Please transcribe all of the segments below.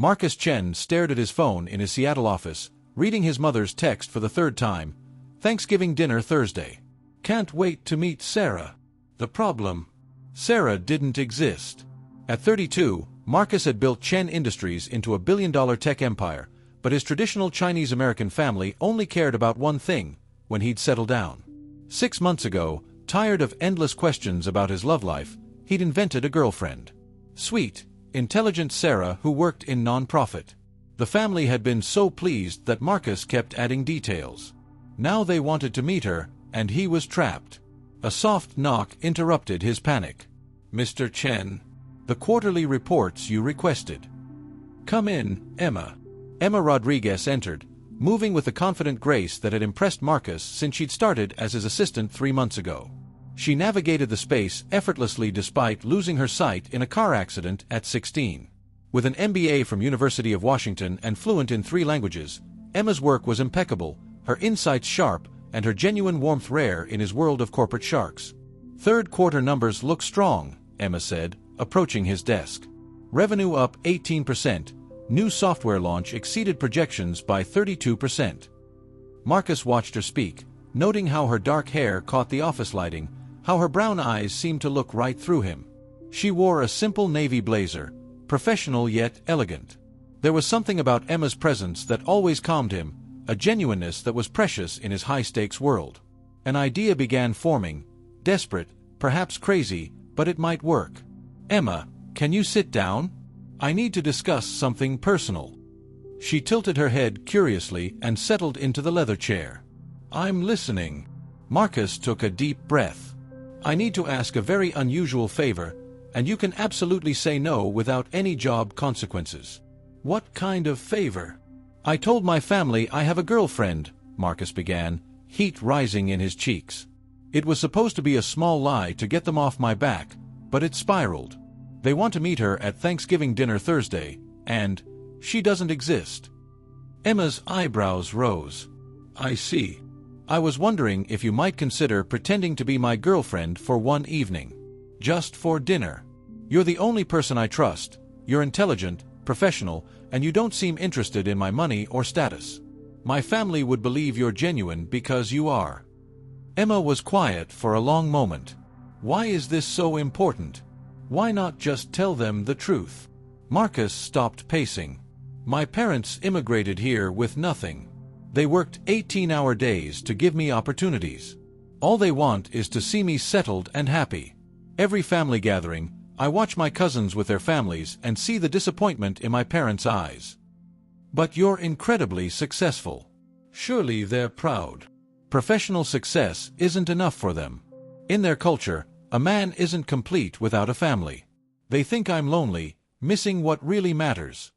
Marcus Chen stared at his phone in his Seattle office, reading his mother's text for the third time. Thanksgiving dinner Thursday. Can't wait to meet Sarah. The problem? Sarah didn't exist. At 32, Marcus had built Chen Industries into a billion-dollar tech empire, but his traditional Chinese-American family only cared about one thing: when he'd settle down. 6 months ago, tired of endless questions about his love life, he'd invented a girlfriend. Sweet, intelligent Sarah who worked in non-profit. The family had been so pleased that Marcus kept adding details. Now they wanted to meet her, and he was trapped. A soft knock interrupted his panic. "Mr. Chen, the quarterly reports you requested." "Come in, Emma." Emma Rodriguez entered, moving with the confident grace that had impressed Marcus since she'd started as his assistant 3 months ago. She navigated the space effortlessly despite losing her sight in a car accident at 16. With an MBA from University of Washington and fluent in 3 languages, Emma's work was impeccable, her insights sharp, and her genuine warmth rare in his world of corporate sharks. "Third quarter numbers look strong," Emma said, approaching his desk. Revenue up 18%. New software launch exceeded projections by 32%. Marcus watched her speak, noting how her dark hair caught the office lighting, how her brown eyes seemed to look right through him. She wore a simple navy blazer, professional yet elegant. There was something about Emma's presence that always calmed him, a genuineness that was precious in his high-stakes world. An idea began forming, desperate, perhaps crazy, but it might work. "Emma, can you sit down? I need to discuss something personal." She tilted her head curiously and settled into the leather chair. "I'm listening." Marcus took a deep breath. "I need to ask a very unusual favor, and you can absolutely say no without any job consequences." "What kind of favor?" "I told my family I have a girlfriend," Marcus began, heat rising in his cheeks. "It was supposed to be a small lie to get them off my back, but it spiraled. They want to meet her at Thanksgiving dinner Thursday, and she doesn't exist." Emma's eyebrows rose. "I see. I was wondering if you might consider pretending to be my girlfriend for one evening. Just for dinner. You're the only person I trust. You're intelligent, professional, and you don't seem interested in my money or status. My family would believe you're genuine because you are." Emma was quiet for a long moment. Why is this so important? Why not just tell them the truth? Marcus stopped pacing. "My parents immigrated here with nothing. They worked 18-hour days to give me opportunities. All they want is to see me settled and happy. Every family gathering, I watch my cousins with their families and see the disappointment in my parents' eyes. But you're incredibly successful. Surely they're proud. Professional success isn't enough for them. In their culture, a man isn't complete without a family. They think I'm lonely, missing what really matters."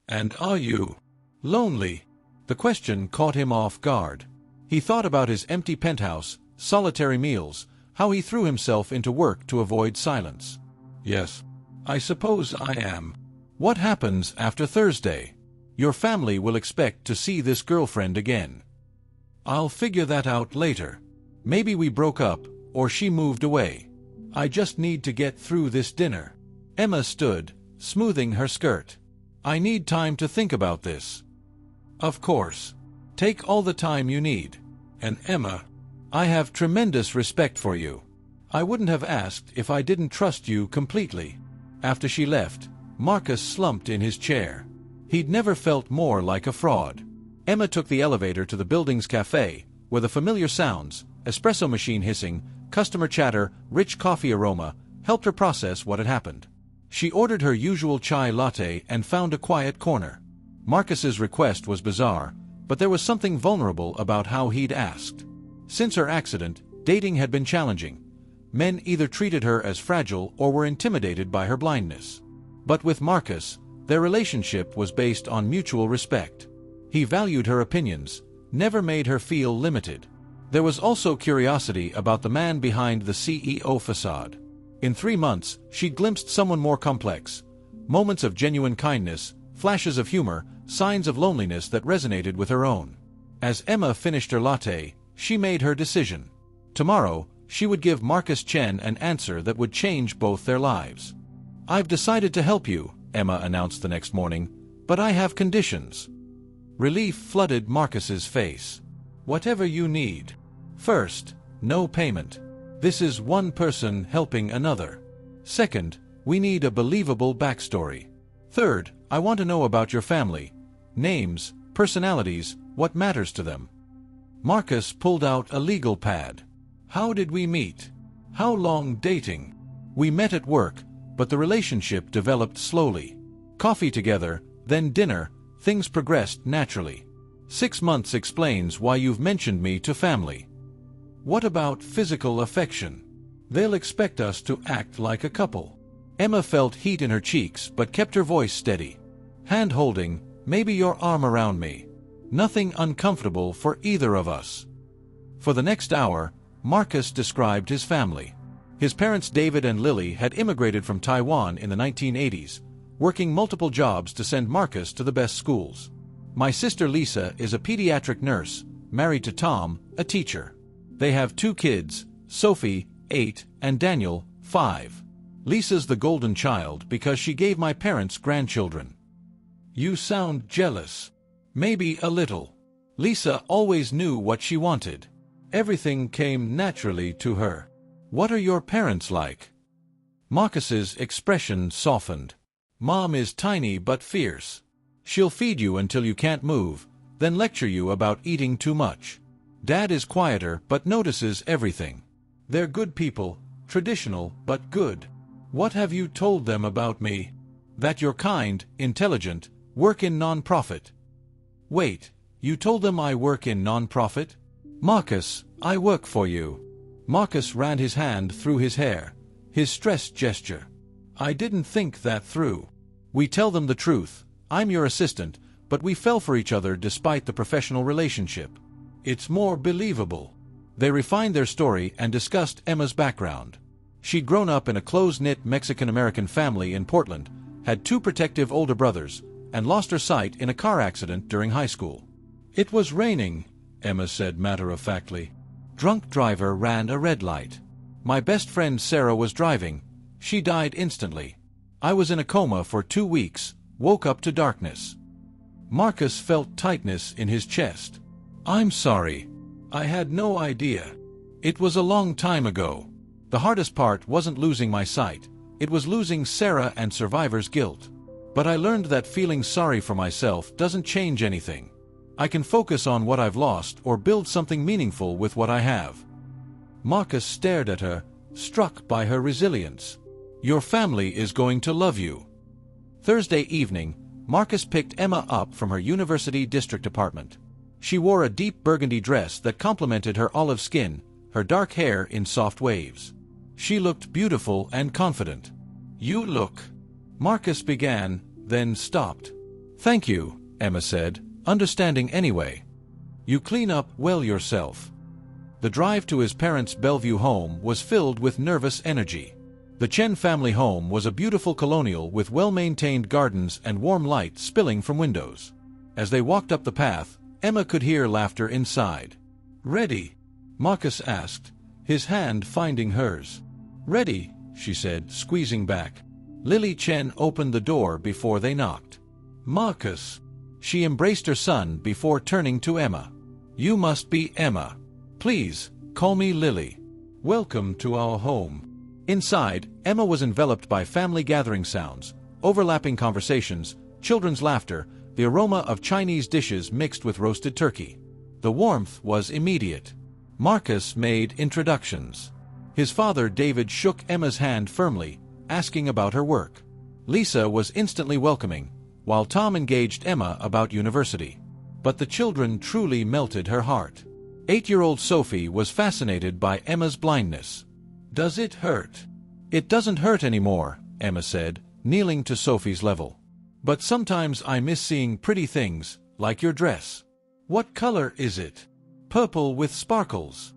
"And are you lonely?" The question caught him off guard. He thought about his empty penthouse, solitary meals, how he threw himself into work to avoid silence. "Yes, I suppose I am." "What happens after Thursday? Your family will expect to see this girlfriend again." "I'll figure that out later. Maybe we broke up, or she moved away. I just need to get through this dinner." Emma stood, smoothing her skirt. "I need time to think about this." "Of course. Take all the time you need. And Emma, I have tremendous respect for you. I wouldn't have asked if I didn't trust you completely." After she left, Marcus slumped in his chair. He'd never felt more like a fraud. Emma took the elevator to the building's cafe, where the familiar sounds, espresso machine hissing, customer chatter, rich coffee aroma, helped her process what had happened. She ordered her usual chai latte and found a quiet corner. Marcus's request was bizarre, but there was something vulnerable about how he'd asked. Since her accident, dating had been challenging. Men either treated her as fragile or were intimidated by her blindness. But with Marcus, their relationship was based on mutual respect. He valued her opinions, never made her feel limited. There was also curiosity about the man behind the CEO facade. In 3 months, she'd glimpsed someone more complex. Moments of genuine kindness, flashes of humor, signs of loneliness that resonated with her own. As Emma finished her latte, she made her decision. Tomorrow, she would give Marcus Chen an answer that would change both their lives. "I've decided to help you," Emma announced the next morning. But I have conditions. Relief flooded Marcus's face. Whatever you need. First, no payment. This is one person helping another. Second, we need a believable backstory. Third, I want to know about your family. Names, personalities, what matters to them. Marcus pulled out a legal pad. How did we meet? How long dating? We met at work, but the relationship developed slowly. Coffee together, then dinner, things progressed naturally. 6 months explains why you've mentioned me to family. What about physical affection? They'll expect us to act like a couple. Emma felt heat in her cheeks but kept her voice steady. Hand-holding, maybe your arm around me. Nothing uncomfortable for either of us. For the next hour, Marcus described his family. His parents David and Lily had immigrated from Taiwan in the 1980s, working multiple jobs to send Marcus to the best schools. My sister Lisa is a pediatric nurse, married to Tom, a teacher. They have 2 kids, Sophie, 8, and Daniel, 5. Lisa's the golden child because she gave my parents grandchildren. You sound jealous. Maybe a little. Lisa always knew what she wanted. Everything came naturally to her. What are your parents like? Marcus's expression softened. Mom is tiny but fierce. She'll feed you until you can't move, then lecture you about eating too much. Dad is quieter but notices everything. They're good people, traditional but good. What have you told them about me? That you're kind, intelligent, work in non-profit. Wait, you told them I work in non-profit? Marcus, I work for you. Marcus ran his hand through his hair, his stressed gesture. I didn't think that through. We tell them the truth. I'm your assistant, but we fell for each other despite the professional relationship. It's more believable. They refined their story and discussed Emma's background. She'd grown up in a close-knit Mexican-American family in Portland, had 2 protective older brothers, and lost her sight in a car accident during high school. It was raining, Emma said matter-of-factly. Drunk driver ran a red light. My best friend Sarah was driving. She died instantly. I was in a coma for 2 weeks, woke up to darkness. Marcus felt tightness in his chest. I'm sorry. I had no idea. It was a long time ago. The hardest part wasn't losing my sight. It was losing Sarah and survivor's guilt. But I learned that feeling sorry for myself doesn't change anything. I can focus on what I've lost or build something meaningful with what I have. Marcus stared at her, struck by her resilience. Your family is going to love you. Thursday evening, Marcus picked Emma up from her university district apartment. She wore a deep burgundy dress that complemented her olive skin, her dark hair in soft waves. She looked beautiful and confident. You look... Marcus began, then stopped. Thank you, Emma said, understanding anyway. You clean up well yourself. The drive to his parents' Bellevue home was filled with nervous energy. The Chen family home was a beautiful colonial with well-maintained gardens and warm light spilling from windows. As they walked up the path, Emma could hear laughter inside. Ready? Marcus asked, his hand finding hers. Ready, she said, squeezing back. Lily Chen opened the door before they knocked. Marcus. She embraced her son before turning to Emma. You must be Emma. Please, call me Lily. Welcome to our home. Inside, Emma was enveloped by family gathering sounds, overlapping conversations, children's laughter, the aroma of Chinese dishes mixed with roasted turkey. The warmth was immediate. Marcus made introductions. His father David shook Emma's hand firmly, asking about her work. Lisa was instantly welcoming, while Tom engaged Emma about university. But the children truly melted her heart. 8-year-old Sophie was fascinated by Emma's blindness. Does it hurt? It doesn't hurt anymore, Emma said, kneeling to Sophie's level. But sometimes I miss seeing pretty things, like your dress. What color is it? Purple with sparkles.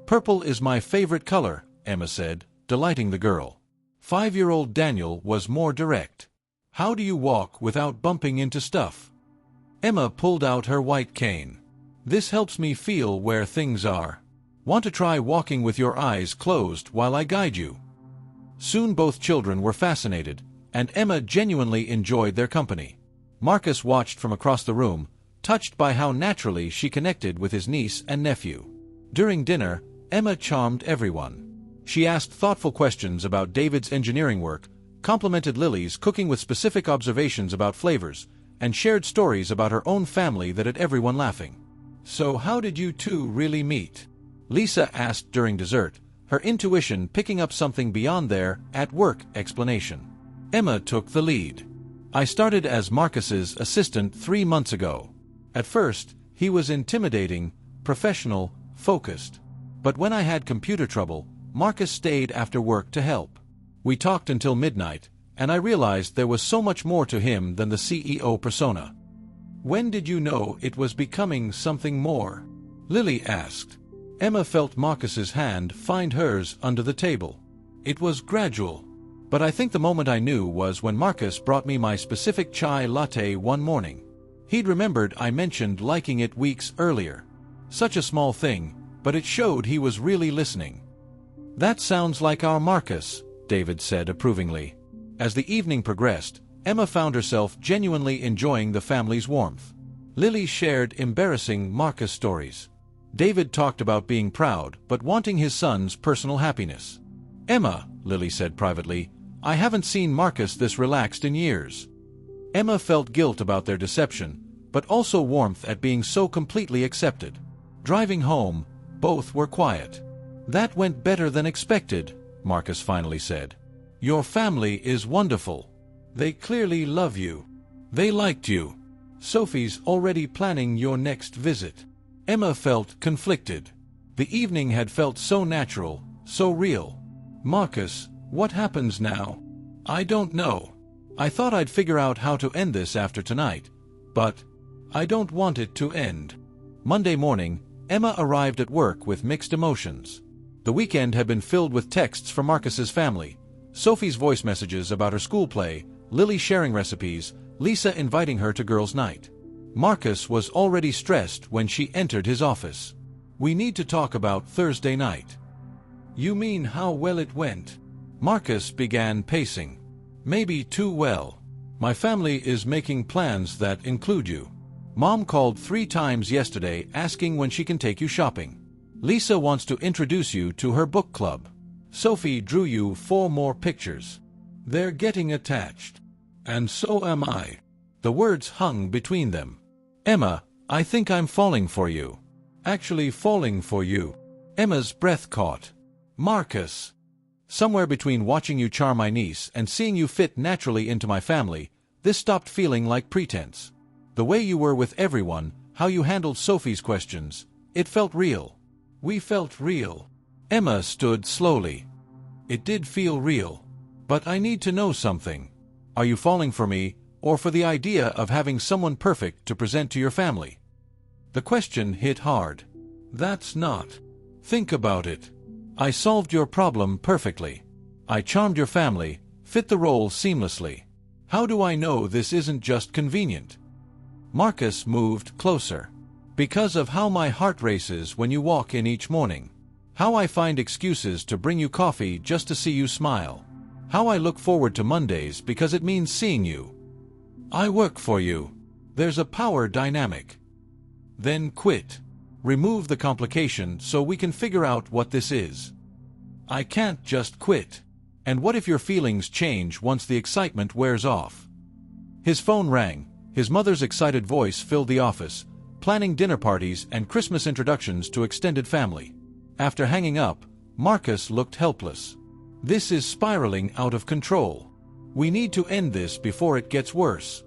Purple is my favorite color, Emma said, delighting the girl. 5-year-old Daniel was more direct. How do you walk without bumping into stuff? Emma pulled out her white cane. This helps me feel where things are. Want to try walking with your eyes closed while I guide you? Soon both children were fascinated, and Emma genuinely enjoyed their company. Marcus watched from across the room, touched by how naturally she connected with his niece and nephew. During dinner, Emma charmed everyone. She asked thoughtful questions about David's engineering work, complimented Lily's cooking with specific observations about flavors, and shared stories about her own family that had everyone laughing. "So how did you two really meet?" Lisa asked during dessert, her intuition picking up something beyond their at-work explanation. Emma took the lead. "I started as Marcus's assistant 3 months ago. At first, he was intimidating, professional, focused. But when I had computer trouble, Marcus stayed after work to help. We talked until midnight, and I realized there was so much more to him than the CEO persona." "When did you know it was becoming something more?" Lily asked. Emma felt Marcus's hand find hers under the table. "It was gradual. But I think the moment I knew was when Marcus brought me my specific chai latte one morning. He'd remembered I mentioned liking it weeks earlier. Such a small thing, but it showed he was really listening." "That sounds like our Marcus," David said approvingly. As the evening progressed, Emma found herself genuinely enjoying the family's warmth. Lily shared embarrassing Marcus stories. David talked about being proud but wanting his son's personal happiness. "Emma," Lily said privately, "I haven't seen Marcus this relaxed in years." Emma felt guilt about their deception, but also warmth at being so completely accepted. Driving home, both were quiet. "That went better than expected," Marcus finally said. "Your family is wonderful. They clearly love you. They liked you. Sophie's already planning your next visit." Emma felt conflicted. The evening had felt so natural, so real. "Marcus, what happens now?" "I don't know. I thought I'd figure out how to end this after tonight, but I don't want it to end." Monday morning, Emma arrived at work with mixed emotions. The weekend had been filled with texts from Marcus's family, Sophie's voice messages about her school play, Lily sharing recipes, Lisa inviting her to girls' night. Marcus was already stressed when she entered his office. "We need to talk about Thursday night." "You mean how well it went?" Marcus began pacing. "Maybe too well. My family is making plans that include you. Mom called 3 times yesterday asking when she can take you shopping. Lisa wants to introduce you to her book club. Sophie drew you 4 more pictures. They're getting attached. And so am I." The words hung between them. "Emma, I think I'm falling for you." "Actually falling for you." Emma's breath caught. "Marcus." "Somewhere between watching you charm my niece and seeing you fit naturally into my family, this stopped feeling like pretense. The way you were with everyone, how you handled Sophie's questions, it felt real. We felt real." Emma stood slowly. "It did feel real. But I need to know something. Are you falling for me, or for the idea of having someone perfect to present to your family?" The question hit hard. "That's not. Think about it. I solved your problem perfectly. I charmed your family, fit the role seamlessly. How do I know this isn't just convenient?" Marcus moved closer. "Because of how my heart races when you walk in each morning. How I find excuses to bring you coffee just to see you smile. How I look forward to Mondays because it means seeing you. I work for you. There's a power dynamic. Then quit. Remove the complication so we can figure out what this is." "I can't just quit. And what if your feelings change once the excitement wears off?" His phone rang. His mother's excited voice filled the office, planning dinner parties and Christmas introductions to extended family. After hanging up, Marcus looked helpless. "This is spiraling out of control. We need to end this before it gets worse."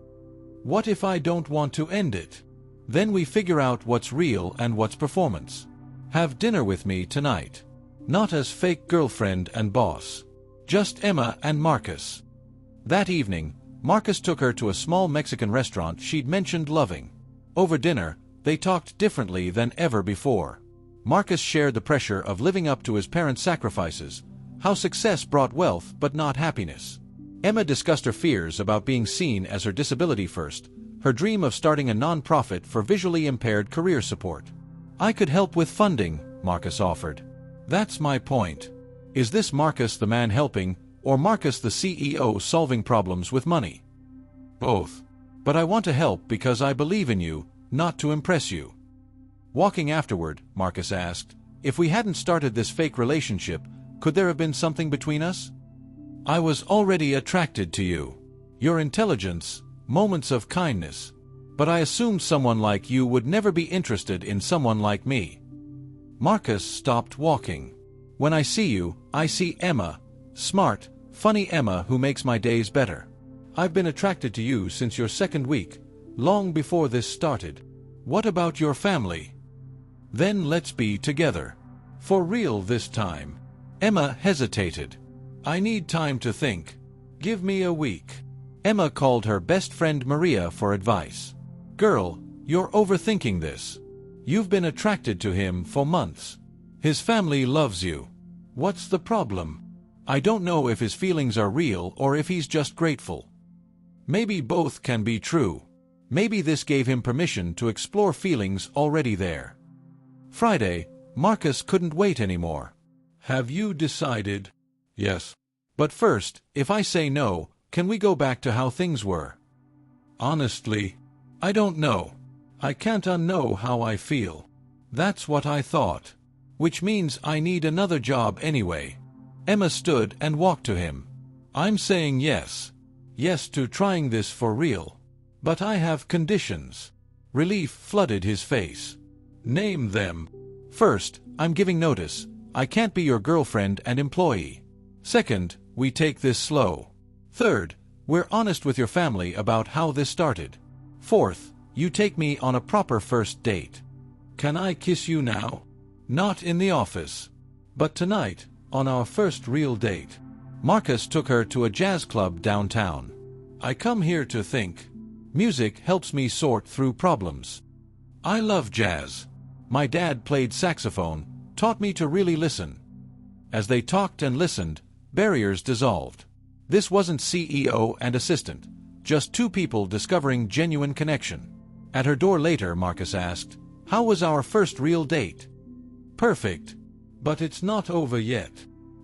"What if I don't want to end it? Then we figure out what's real and what's performance. Have dinner with me tonight. Not as fake girlfriend and boss. Just Emma and Marcus." That evening, Marcus took her to a small Mexican restaurant she'd mentioned loving. Over dinner, they talked differently than ever before. Marcus shared the pressure of living up to his parents' sacrifices, how success brought wealth but not happiness. Emma discussed her fears about being seen as her disability first, her dream of starting a non-profit for visually impaired career support. "I could help with funding," Marcus offered. "That's my point. Is this Marcus the man helping, or Marcus the CEO solving problems with money?" "Both. But I want to help because I believe in you, not to impress you. Walking afterward, Marcus asked, if we hadn't started this fake relationship, could there have been something between us? I was already attracted to you. Your intelligence, moments of kindness. But I assumed someone like you would never be interested in someone like me. Marcus stopped walking. When I see you, I see Emma. Smart, funny Emma who makes my days better. I've been attracted to you since your second week, long before this started. What about your family? Then let's be together. For real this time. Emma hesitated. I need time to think. Give me a week. Emma called her best friend Maria for advice. Girl, you're overthinking this. You've been attracted to him for months. His family loves you. What's the problem? I don't know if his feelings are real or if he's just grateful. Maybe both can be true. Maybe this gave him permission to explore feelings already there. Friday, Marcus couldn't wait anymore. Have you decided? Yes. But first, if I say no, can we go back to how things were? Honestly, I don't know. I can't unknow how I feel. That's what I thought. Which means I need another job anyway. Emma stood and walked to him. I'm saying yes. Yes to trying this for real. But I have conditions. Relief flooded his face. Name them. First, I'm giving notice. I can't be your girlfriend and employee. Second, we take this slow. Third, we're honest with your family about how this started. Fourth, you take me on a proper first date. Can I kiss you now? Not in the office. But tonight, on our first real date. Marcus took her to a jazz club downtown. I come here to think. Music helps me sort through problems. I love jazz. My dad played saxophone, taught me to really listen. As they talked and listened, barriers dissolved. This wasn't CEO and assistant, just two people discovering genuine connection. At her door later, Marcus asked, how was our first real date? Perfect. But it's not over yet.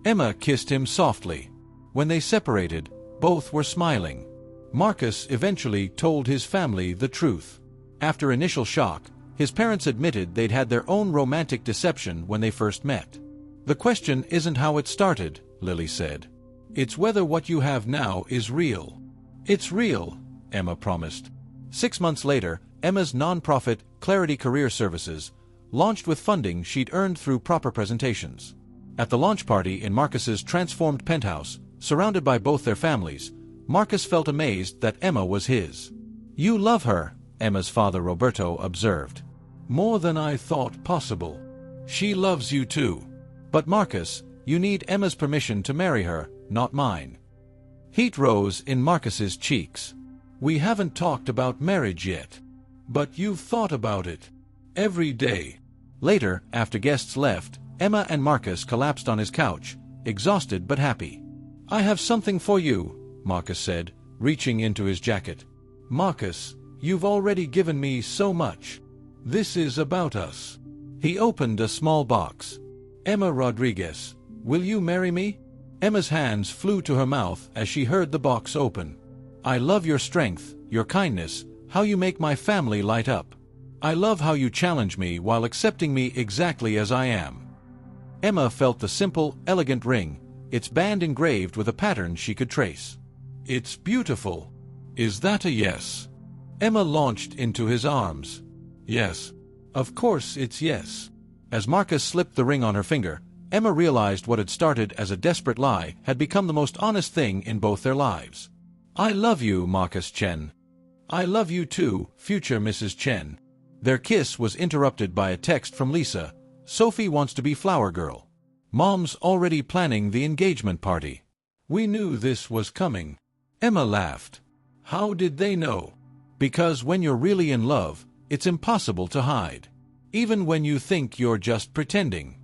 Emma kissed him softly. When they separated, both were smiling. Marcus eventually told his family the truth. After initial shock, his parents admitted they'd had their own romantic deception when they first met. The question isn't how it started, Lily said. It's whether what you have now is real. It's real, Emma promised. 6 months later, Emma's nonprofit, Clarity Career Services, launched with funding she'd earned through proper presentations. At the launch party in Marcus's transformed penthouse, surrounded by both their families, Marcus felt amazed that Emma was his. You love her, Emma's father Roberto observed. More than I thought possible. She loves you too. But Marcus, you need Emma's permission to marry her, not mine. Heat rose in Marcus's cheeks. We haven't talked about marriage yet. But you've thought about it. Every day. Later, after guests left, Emma and Marcus collapsed on his couch, exhausted but happy. I have something for you, Marcus said, reaching into his jacket. Marcus, you've already given me so much. This is about us. He opened a small box. Emma Rodriguez, will you marry me? Emma's hands flew to her mouth as she heard the box open. I love your strength, your kindness, how you make my family light up. I love how you challenge me while accepting me exactly as I am. Emma felt the simple, elegant ring, its band engraved with a pattern she could trace. It's beautiful. Is that a yes? Emma launched into his arms. Yes. Of course it's yes. As Marcus slipped the ring on her finger, Emma realized what had started as a desperate lie had become the most honest thing in both their lives. I love you, Marcus Chen. I love you too, future Mrs. Chen. Their kiss was interrupted by a text from Lisa. Sophie wants to be flower girl. Mom's already planning the engagement party. We knew this was coming. Emma laughed. How did they know? Because when you're really in love, it's impossible to hide. Even when you think you're just pretending.